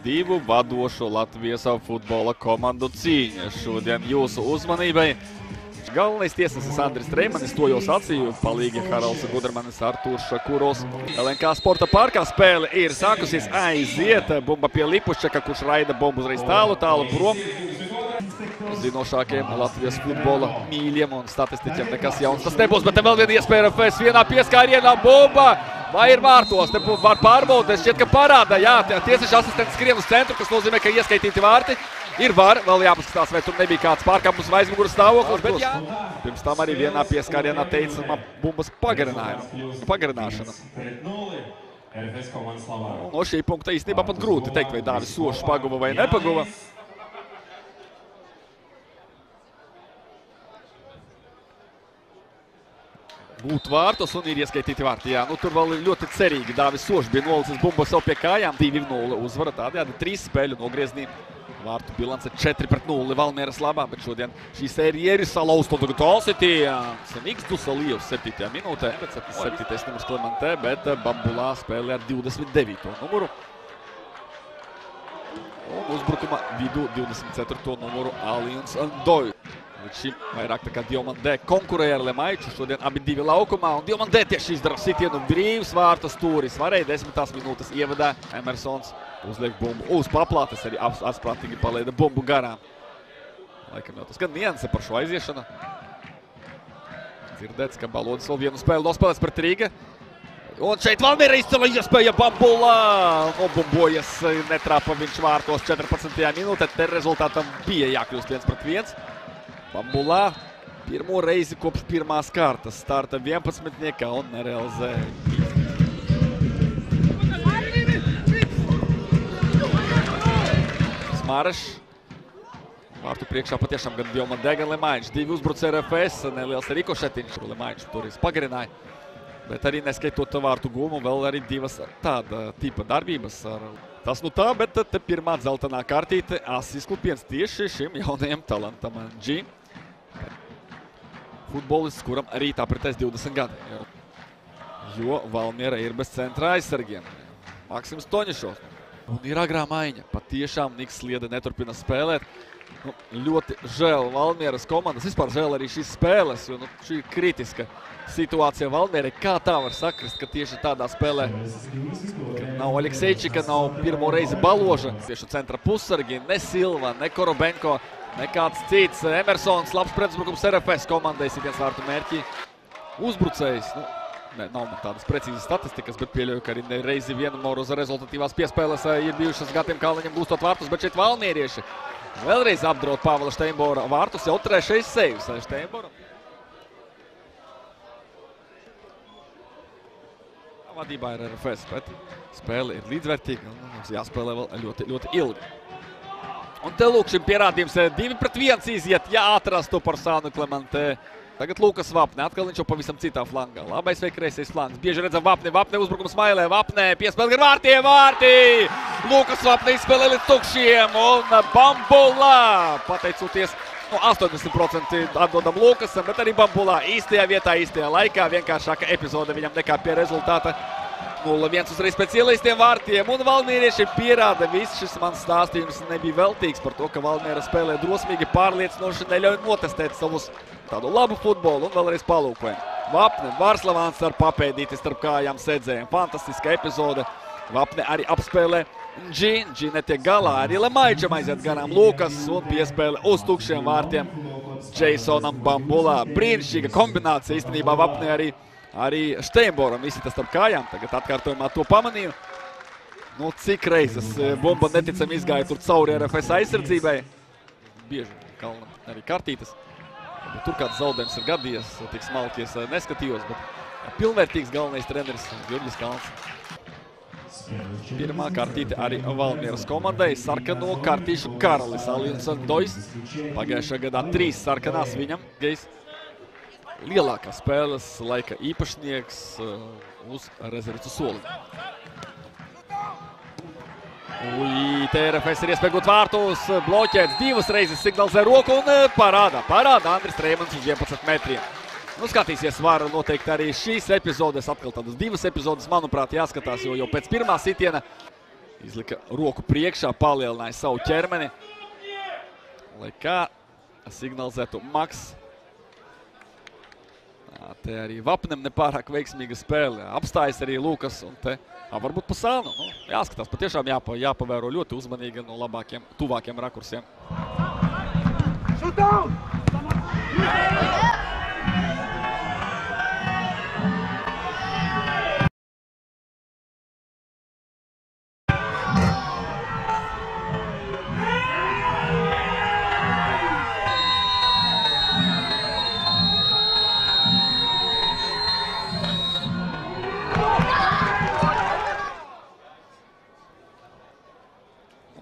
Divu vadošo Latvijas futbola komandu cīņa. Šodien jūsu uzmanībai galvenais tiesnesis Andris Treimanis, to jau sacīju, palīgi Haralds Gudermanis, Artūrs Šakurovs. LNK sporta parkā spēle ir sākusies, aiziet, bumba pie Lipuščaka, kurš raida bumbu uzreiz tālu prom. Zinošākiem Latvijas futbola mīļiem un statistiķiem nekas jauns tas nebūs, bet te vēl viena iespēja RFS, vienā pieskārienā bumba. Vai ir vārtos, te var pārbaudīt, šķiet, ka parāda, jā, tiesneša asistents skrien uz centru, kas nozīmē, ka ieskaitīti vārti. Ir var, vēl jāpaskatās, vai tur nebija kāds pārkāpums vai aizmugures stāvoklis, bet jā. Pirms tam arī vienā pieskārienā teicama bumbas pagarināšana. No šī punkta īstenībā pat grūti teikt, vai Dāvis Sošs paguva vai nepaguva. Būt vārtos un ir ieskaitīti vārti. Jā, nu tur vēl ļoti cerīgi. Dāvis Sošs bija nolicis bumbu sev pie kājām. 2-0 uzvara tādējādi 3 spēļu nogriezni. Vārtu bilance 4-0 Valmieras labā, bet šodien šī sērija ir salauzta tagad Alsitī. Senīgs Dusalijevs 7. minūtē, 7. numurs Klementē, bet Bambulā spēlē ar 29. numuru. Un uzbrukuma vidū 24. numuru Alions Andoj. Līdz šim vairāk tā kā Diomandē konkurēja ar Lemaiču, šodien abi divi laukumā, un Diomandē tieši izdara sitienu brīvs vārtas stūris. Varēja 10. minūtes ievadā, Emersons uzliek bumbu uz paplātes, arī asprātīgi palaida bumbu garām. Laikam jau tas gan nianse par šo aiziešanu. Dzirdēts, ka Balodis vēl vienu spēli nospēlēs pret Rīga. Un šeit Valmiera izcela iespēja Bambulā. Nobumbojas, netrāpa viņš vārtos 14. minūtē, te rezultātam bija jākļūst 1-1. Bambulā pirmo reizi kopš pirmās kārtas starta 11-niekā un nerealizē. Smarš. Vārtu priekšā patiešām gan Diomandē, gan Lemaičs. 2 uzbruc RFS, neliels rikošetiņš. Lemaičs toreiz pagarināja. Bet arī neskaitot vārtu guvumu, vēl arī 2 tāda tipa darbības. Tas nu tā, bet te pirmā dzeltenā kartīte izklupiens tieši šim jaunajam talantam. G. Futbolists, kuram rītā pretēs 20 gadi. Jo Valmiera ir bez centra aizsargiem. Maksims Toņišovs. Un ir agrā maiņa. Patiešām Niks Sliede neturpina spēlēt. Nu, ļoti žēl Valmieras komandas. Vispār žēl arī šīs spēles, jo šī ir kritiska situācija Valmierai. Kā tā var sakrist, ka tieši tādā spēlē nav Alekseičika, nav pirmo reizi Baloža. Tieši centra pussargi, ne Silva, ne Korobenko, nekāds cits. Emersons, labs pretuzbrukums RFS komandai, sitiens vārtu mērķi. Uzbrucējs, nav man tādas precīzas statistikas, bet pieļauju, ka arī reizi vienu Moroza rezultatīvās piespēles ir bijušas Gatim Kalniņam gūstot vārtus, bet šeit valmierieši vēlreiz apdraud Pāvela Steinbora vārtus, jau 3. seivs Steinbora. Vadībā ir RFS, bet spēle ir līdzvērtīga un mums jāspēlē vēl ļoti ilgi. Un te lūk šim pierādījums 2-1 iziet, ja atrastu par Sānu Klementē. Tagad Lukas Vapne, atkal viņš jau pavisam citā flangā. Labais vai kreisais flangs. Bieži redzam Vapne uzbrukums mailē, Vapne piespēl gar vārti! Lukas Vapne izspēlē līdz tukšiem un Bambulā, pateicoties 80% atdodam Lukasam, bet arī Bambulā īstajā vietā, īstajā laikā. Vienkāršāka epizode viņam nekā pie rezultāta. 0-1 uzreiz pēc ielaistiem vārtiem, un valmierieši pierāda, viss šis mans stāstījums nebija veltīgs par to, ka Valmiera spēlē drosmīgi, pārliecinoši, neļauj notestēt savus tādu labu futbolu un vēlreiz palūkojam. Vapne, Vārslavāns ar papēdīti starp kājām sēdzējiem. Fantastiska epizode. Vapne arī apspēlē G netiek galā, arī Lemaičam aiziet garām Lukas un piespēle uz tukšiem vārtiem Jasonam Bambulā. Brīnišķīga kombinācija īstenībā Vapne arī Steinboram izsita starp kājām. Tagad atkārtojumā to pamanīju. Nu, cik reizes bumba neticami izgāja tur cauri RFS aizsardzībai. Bieži Kalnam arī kartītes. Bet tur kāds zaudējums ir gadījies, tik smalkies neskatījos, bet pilnvērtīgs galvenais treneris Jurģis Kalns. Pirmā kartīte arī Valmieras komandai. Sarkano kartīšu karalis Alions Andojs. Pagājušā gadā 3 sarkanās viņam. Lielākā spēles laika īpašnieks uz rezervistu soli. TRFS ir iespēja gūt vārtus, bloķēts 2 reizes, signalizē roku un parāda Andris Treimans uz 11 metriem. Nu, skatīsies, var noteikti arī šīs epizodes, atkal tādas 2 epizodes, manuprāt, jāskatās, jo jau pēc pirmā sitiena Izlika roku priekšā, palielināja savu ķermeni. Lai kā signalizētu Maks. Te arī Vapnem nepārāk veiksmīga spēle. Apstājas arī Lukas un te varbūt pa sānu. Jāskatās, patiešām jāpavēro ļoti uzmanīgi no labākiem, tuvākiem rakursiem. Shoot down!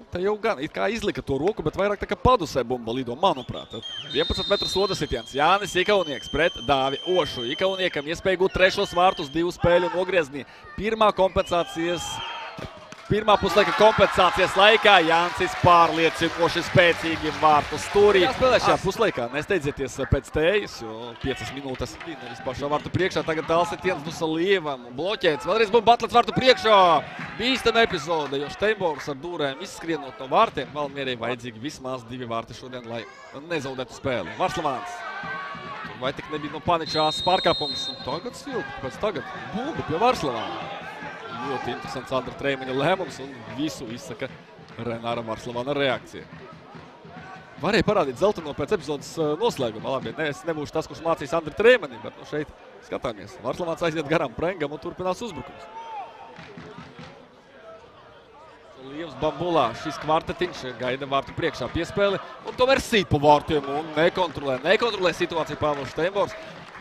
Te jau gan it kā izlika to roku, bet vairāk tā kā padusē bumba lido, manuprāt. 11 metru soda sitiens. Jānis Ikaunieks pret Dāvi Ošu. Ikauniekam iespēja gūt trešos vārtus 2 spēļu nogrieznī. Pirmā puslaika kompensācijas laikā Jānis pārliecinoši spēcīgi vārtu stūrī. Jāspēlē šajā puslaikā, nesteidzieties pēc tējas, jo 5 minūtes nevis pašā vārtu priekšā. Tagad tāls sitiens Dusalievam, bloķēts, vēlreiz bumba atlets vārtu priekšā. Bīstama epizode, jo Steinbors ar dūrēm izskrienot no vārtiem. Valmierei vajadzīgi vismaz 2 vārti šodien, lai nezaudētu spēli. Varslavāns. Vai tik nebija no Paničās pārkāpums? Tagad Svilka, pēc tagad bumba pie Varslavāna. Ļoti interesants Andra Treimeņa lēmums un visu izsaka Renāra Varslavāna reakcija. Varēja parādīt zeltaino pēc epizodes noslēguma. Labi, es nebūšu tas, kurš mācīs Andri Treimeni, bet šeit skatāmies. Varslavāns aiziet garām Prengam un turpinās uzbrukums. Lievs Bambulā, šis kvartetiņš gaida vārtu priekšā piespēli un tomēr sīt pa vārtiem un nekontrolē situāciju Pāvils Steinbors.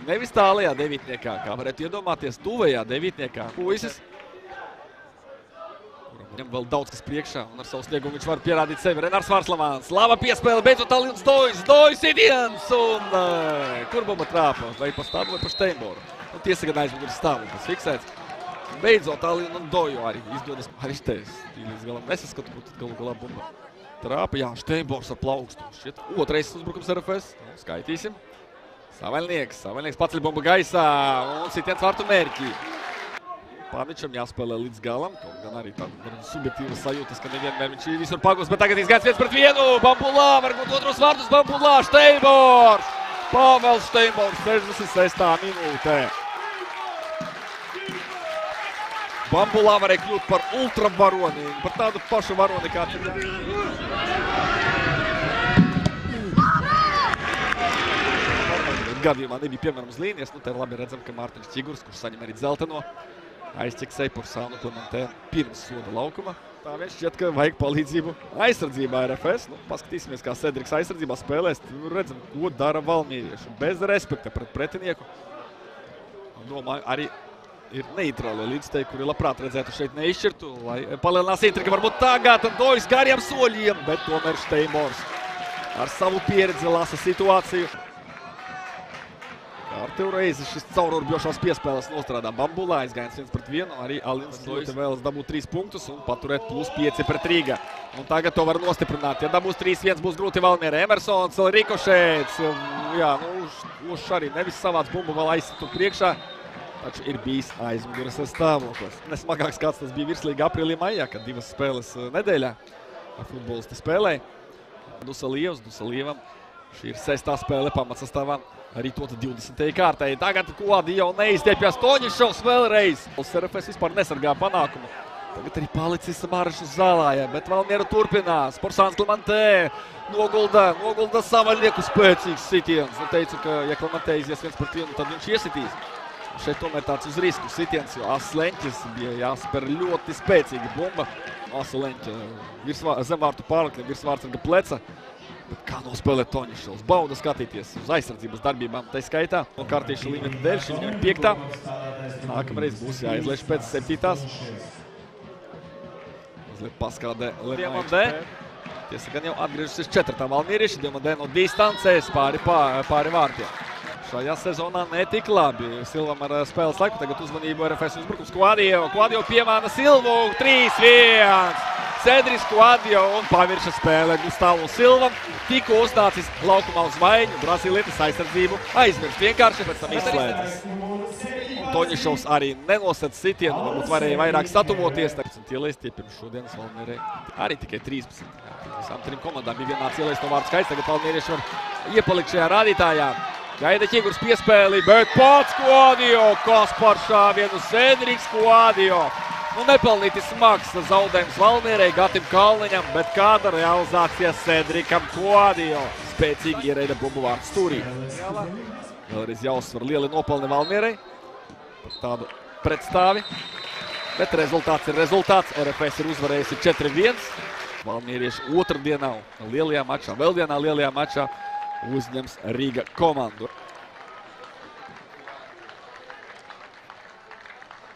Nevis tālajā devītniekā, kā varētu iedomāties, tuvajā devītniekā. Puisis. Viņam vēl daudz kas priekšā un ar savu sniegumu viņš var pierādīt sevi. Renārs Varslavāns, laba piespēle, beidzot Tallinas Dojs sitiens un kur bumba trāpa? Vai pa stāvu vai pa Steinboru? Un tiesa gan aizmuguri stāvu, kas fiksēts. Beidzot Tallinu un Doju arī izdodas. Arī šteis, līdz galam nesaskatu, kur tad galu galā bumba trāpa. Jā, Steinbors ar plaukstu. Šķiet, otrais uzbrukums RFS. Skaitīsim. Savaļnieks paceļ bumbu gaisā un sitiens vārtu mērķī. Paničam jāspēlē līdz galam, kaut gan arī tāda subjektīva sajūtas, ka nevienmēr viņš visur pagūst, bet tagad izgāds 1-1. Bambulā var būt otros vārtus, Bambulā, Steinbors! Pāvels Steinbors, 66. minūtē. Bambulā varēja kļūt par ultravaroni, par tādu pašu varoni kā tad. Gadījumā nebija piemēram uz līnijas, te labi redzam, ka Mārtiņš Čigurs, kurš saņem arī dzelteno, aizķeksēja Porsānu Klementē pirms soda laukuma. Tā vien šķiet, ka vajag palīdzību aizsardzībā RFS. Paskatīsimies, kā Sedriks aizsardzībā spēlēs. Redzam, ko dara valmierieši. Bez respekta pret pretinieku. Domāju, arī ir neitrālie līdzteikti, kuri labprāt redzētu šeit neizšķirtu, lai palielinās intriga. Varbūt tagad Dojs gariem soļiem, bet tomēr Steinbors ar savu pieredzi lasa situāciju. Ar tev reizi šis caururbjošās piespēles nostrādā Bambulā, aizgājiens 1-1, arī Alins ļoti vēlas dabūt 3 punktus un paturēt +5 pret Rīga. Un tagad to var nostiprināt. Ja dabūs 3-1, būs grūti Valmiera. Emersons, Rikošēts, jā, Ušs arī nevis savāds bumbu vēl aizsitu priekšā, taču ir bijis aizmuguras stāvoklis. Nesmagāks kāds tas bija virslīga aprīlī maijā, kad 2 spēles nedēļā futbolisti spēlēja. Dusalievam. Šī ir 6. spēle pamatsastāvā arī to 20. kārtai. Tagad Kuadi jau neizstiepjas Toņišovs vēlreiz. RFS vispār nesargā panākumu. Tagad arī palicis Marašs zālājā, bet Valmiera turpinās. Porsāns Klementē nogulda Savaļnieku spēcīgs sitiens. Teicu, ka ja Klementē izies 1-1, tad viņš iesitīs. Šeit tomēr tāds uz risku sitiens, jo Asleņķis bija jāspēr ļoti spēcīgi bumba. Asleņķa zemvārtu pārlikne virs vārtsarga pleca. Bet kā nospēlēt Toņišovs? Bauda skatīties uz aizsardzības darbībām, tai skaitā. No kārtīšu līmeni dēļ, šī viņam ir 5. Nākamreiz būs jāizlaiž pēc 7. Mazliet paskādē Diemandē. Tiesa gan jau atgriežusies 4. valmierieši. Diemandē no distancēs pāri vārtiem. Šajā sezonā netik labi. Silvam ar spēles laiku, tagad uzmanību RFS uzbrukums Kuadio piemāna Silvu, 3-1. Cedris Kuadio un pavirša spēle Gustavo Silvam. Tikko uznācis laukumā uz maiņu, Brazīlietis aizsardzību aizmirst vienkārši, pēc tam izslēdzas. Toņišovs arī nenosēc sitienu, varbūt varēja vairāk satuvoties. 11 ielaistie pirms šodienas Valmierē. Arī tikai 13. Visām trim komandām bija vienāds ielaist no vārdu skaits. Tagad valmierieši var iepalikt šajā rādītājā. Gaida Ķigurs piespēli, bet pats Kuadio, kas par šāvienu Cedriks Kuadio. Nu, nepelnīti smags zaudējums Valmierē, Gatim Kalniņam, bet kāda realizācija Cedrikam Kuadio. Spēcīgi iereida bumbu vārdu stūrī. Vēlreiz jāuzsver lieli nopelni Valmierei par tādu pretstāvi. Bet rezultāts ir rezultāts. RFS ir uzvarējusi 4-1. Valmierieši otrdienā lielajā mačā, vēl vienā lielajā mačā uzņems Riga komandu.